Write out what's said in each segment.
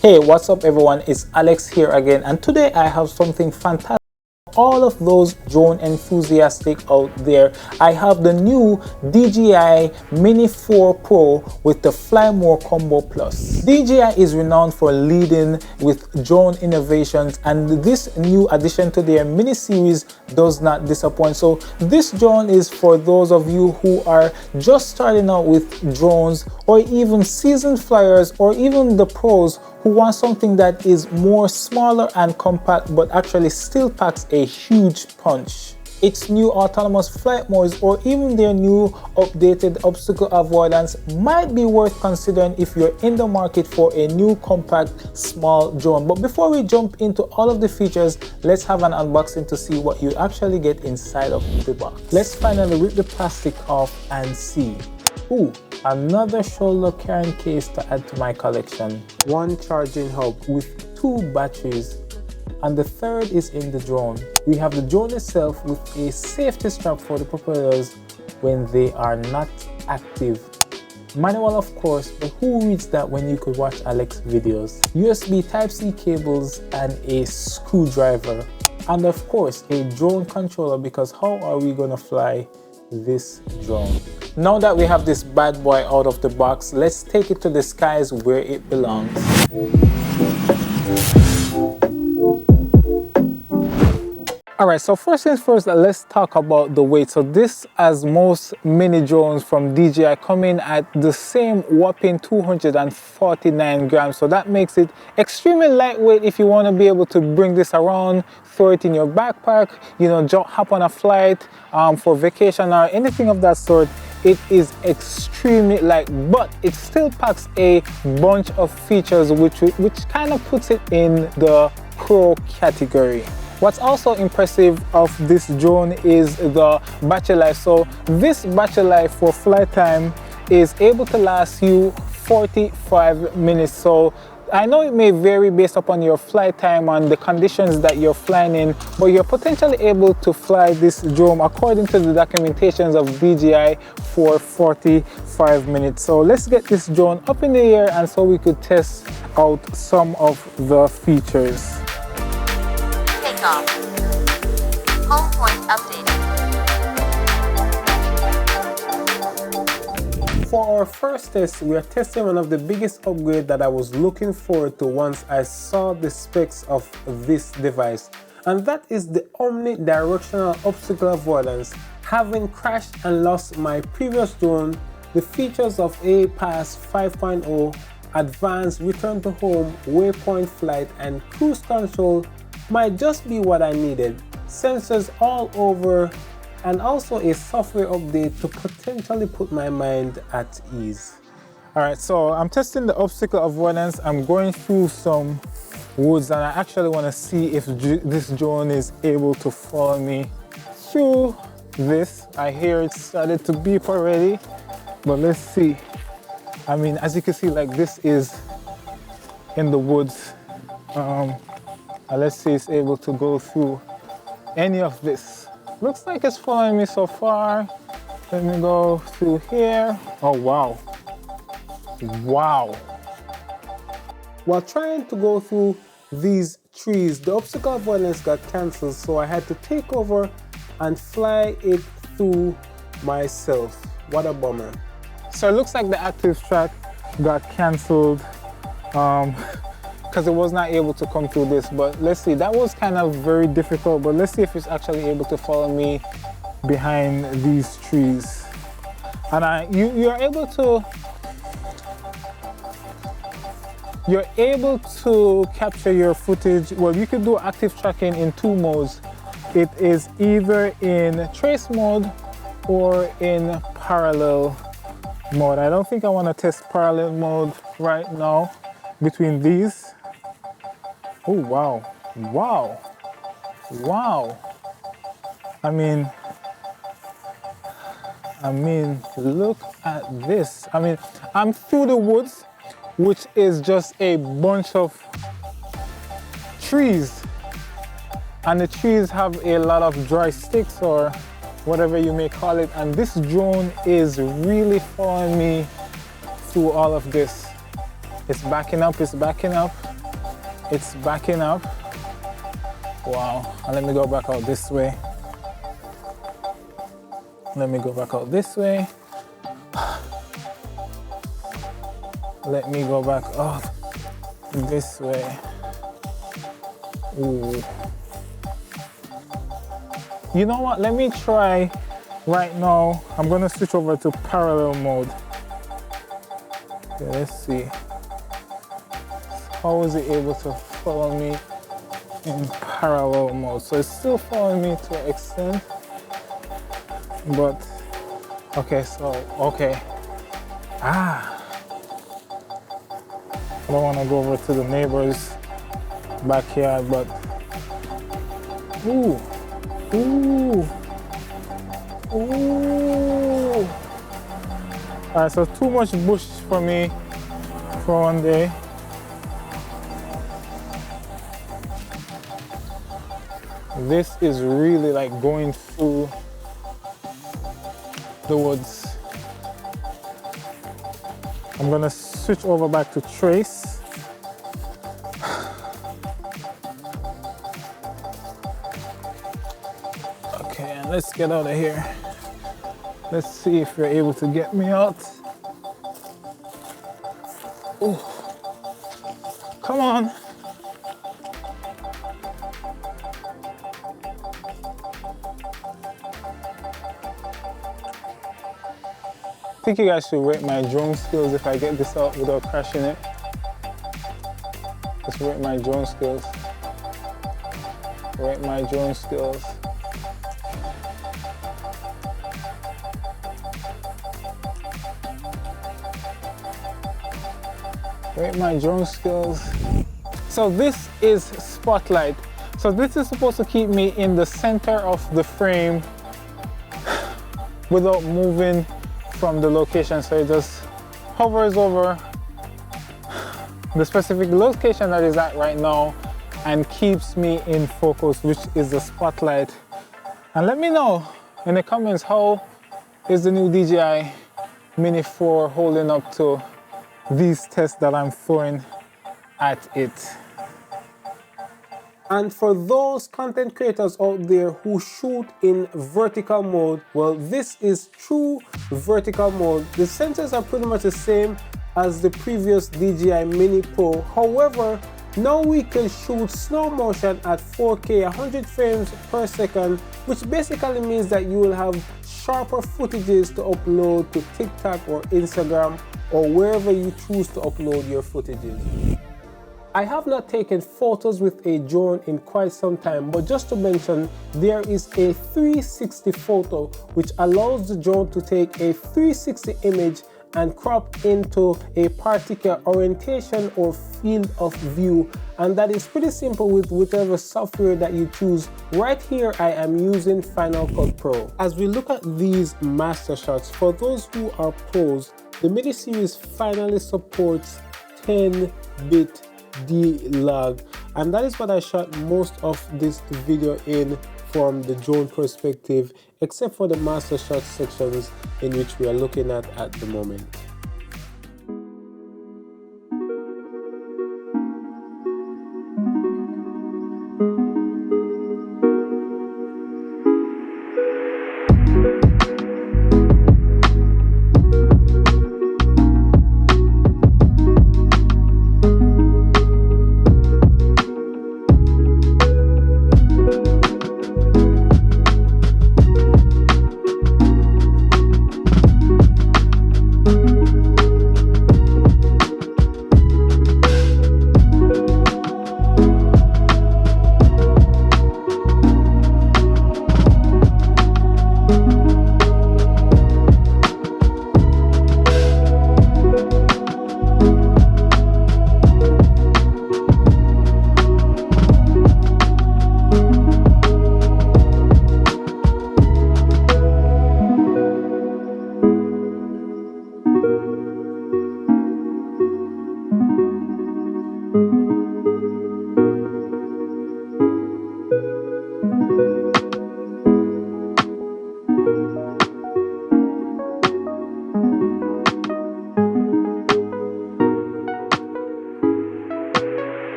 Hey, what's up everyone? It's Alex here again, and today I have something fantastic. All of those drone enthusiastic out there, I have the new DJI Mini 4 Pro with the Fly More Combo Plus. DJI is renowned for leading with drone innovations, and this new addition to their mini series does not disappoint. So this drone is for those of you who are just starting out with drones, or even seasoned flyers, or even the pros who want something that is more smaller and compact but actually still packs a huge punch. Its new autonomous flight modes, or even their new updated obstacle avoidance, might be worth considering if you're in the market for a new compact small drone. But before we jump into all of the features, let's have an unboxing to see what you actually get inside of the box. Let's finally rip the plastic off and see. Ooh, another shoulder carrying case to add to my collection. One charging hub with 2 batteries, and the third is in the drone. We have the drone itself with a safety strap for the propellers when they are not active. Manual of course, but who reads that when you could watch Alex videos? USB Type-C cables and a screwdriver. And of course a drone controller, because how are we gonna fly this drone? Now that we have this bad boy out of the box, let's take it to the skies where it belongs. Alright, so first things first, let's talk about the weight. So this, as most mini drones from DJI, come in at the same whopping 249 grams. So that makes it extremely lightweight if you want to be able to bring this around, throw it in your backpack, you know, hop on a flight for vacation or anything of that sort. It is extremely light, but it still packs a bunch of features which kind of puts it in the pro category. What's also impressive of this drone is the battery life. So this battery life for flight time is able to last you 45 minutes. So I know it may vary based upon your flight time and the conditions that you're flying in, but you're potentially able to fly this drone, according to the documentations of DJI, for 45 minutes. So let's get this drone up in the air, and so we could test out some of the features. Takeoff. Home point updated. For our first test, we are testing one of the biggest upgrades that I was looking forward to once I saw the specs of this device, and that is the omnidirectional obstacle avoidance. Having crashed and lost my previous drone, the features of APAS 5.0, advanced return to home, waypoint flight, and cruise control might just be what I needed. Sensors all over, and also a software update to potentially put my mind at ease. Alright, so I'm testing the obstacle avoidance. I'm going through some woods, and I actually want to see if this drone is able to follow me through this. I hear it started to beep already, but let's see. I mean, as you can see, like, this is in the woods. Let's see if it's able to go through any of this. Looks like it's following me so far. Let me go through here. Oh, wow. Wow. While trying to go through these trees, the obstacle avoidance got cancelled, so I had to take over and fly it through myself. What a bummer. So it looks like the active track got cancelled because it was not able to come through this, but let's see. That was kind of very difficult, but let's see if it's actually able to follow me behind these trees. And you're able to capture your footage. Well, you could do active tracking in 2 modes. It is either in trace mode or in parallel mode. I don't think I want to test parallel mode right now between these. Oh, wow. Wow. Wow. I mean, look at this. I mean, I'm through the woods, which is just a bunch of trees. And the trees have a lot of dry sticks, or whatever you may call it. And this drone is really following me through all of this. It's backing up, it's backing up. It's backing up. Wow. And let me go back out this way. Let me go back out this way. Let me go back out this way. Ooh. You know what? Let me try right now. I'm gonna switch over to parallel mode. Okay, let's see. How is it able to follow me in parallel mode? So it's still following me to an extent, but okay, so okay. I don't want to go over to the neighbor's backyard, but ooh, ooh, ooh. All right, so too much bush for me for one day. This is really like going through the woods. I'm gonna switch over back to trace. Okay, and let's get out of here. Let's see if you're able to get me out. Ooh. Come on. I think you guys should rate my drone skills if I get this out without crashing it. Just rate my drone skills. Rate my drone skills. Rate my drone skills. So this is spotlight. So this is supposed to keep me in the center of the frame without moving from the location. So it just hovers over the specific location that is at right now and keeps me in focus, which is the spotlight. And let me know in the comments, how is the new DJI Mini 4 holding up to these tests that I'm throwing at it. And for those content creators out there who shoot in vertical mode, well, this is true vertical mode. The sensors are pretty much the same as the previous DJI Mini Pro. However, now we can shoot slow motion at 4K 100 frames per second, which basically means that you will have sharper footages to upload to TikTok or Instagram or wherever you choose to upload your footages. I have not taken photos with a drone in quite some time, but just to mention, there is a 360 photo which allows the drone to take a 360 image and crop into a particular orientation or field of view, and that is pretty simple with whichever software that you choose. Right here I am using Final Cut Pro. As we look at these master shots, for those who are pros, the Mini series finally supports 10-bit D-Log, and that is what I shot most of this video in from the drone perspective, except for the master shot sections in which we are looking at the moment.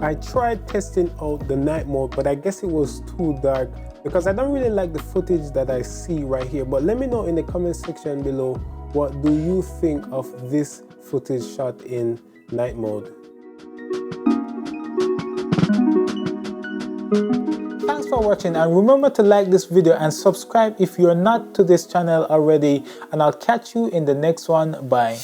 I tried testing out the night mode, but I guess it was too dark because I don't really like the footage that I see right here. But let me know in the comment section below, what do you think of this footage shot in night mode? Thanks for watching, and remember to like this video and subscribe if you're not to this channel already, and I'll catch you in the next one. Bye.